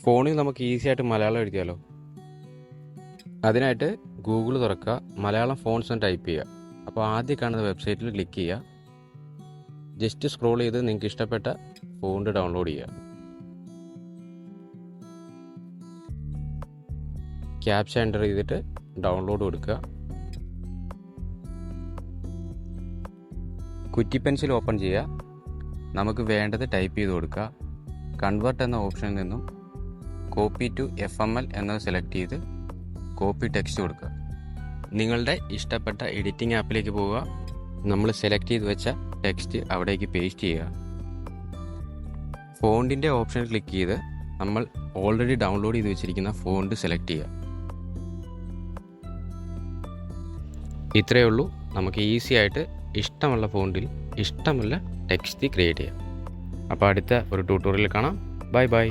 ഫോണിൽ നമുക്ക് ഈസി ആയിട്ട് മലയാളം എഴുതിയാലോ? അതിനായിട്ട് ഗൂഗിൾ തുറക്കുക, മലയാളം ഫോൺസ് എന്ന് ടൈപ്പ് ചെയ്യുക. അപ്പോൾ ആദ്യം കാണുന്ന വെബ്സൈറ്റിൽ ക്ലിക്ക് ചെയ്യുക. ജസ്റ്റ് സ്ക്രോൾ ചെയ്ത് നിങ്ങൾക്ക് ഇഷ്ടപ്പെട്ട ഫോണ്ട് ഡൗൺലോഡ് ചെയ്യുക. ക്യാപ്ച എൻ്റർ ചെയ്തിട്ട് ഡൗൺലോഡ് കൊടുക്കുക. കുറ്റി പെൻസിൽ ഓപ്പൺ ചെയ്യുക. നമുക്ക് വേണ്ടത് ടൈപ്പ് ചെയ്ത് കൊടുക്കുക. കൺവേർട്ട് എന്ന ഓപ്ഷനിൽ നിന്നും കോപ്പി ടു FML എന്നത് സെലക്ട് ചെയ്ത് കോപ്പി ടെക്സ്റ്റ് കൊടുക്കുക. നിങ്ങളുടെ ഇഷ്ടപ്പെട്ട എഡിറ്റിംഗ് ആപ്പിലേക്ക് പോവുക. നമ്മൾ സെലക്ട് ചെയ്ത് വെച്ച ടെക്സ്റ്റ് അവിടേക്ക് പേസ്റ്റ് ചെയ്യുക. ഫോണ്ടിൻ്റെ ഓപ്ഷൻ ക്ലിക്ക് ചെയ്ത് നമ്മൾ ഓൾറെഡി ഡൗൺലോഡ് ചെയ്ത് വെച്ചിരിക്കുന്ന ഫോണ്ട് സെലക്ട് ചെയ്യുക. ഇത്രയേ ഉള്ളൂ. നമുക്ക് ഈസി ആയിട്ട് ഇഷ്ടമുള്ള ഫോണ്ടിൽ ഇഷ്ടമുള്ള ടെക്സ്റ്റ് ക്രിയേറ്റ് ചെയ്യാം. അപ്പോൾ അടുത്ത ഒരു ട്യൂട്ടോറിയൽ കാണാം. Bye bye.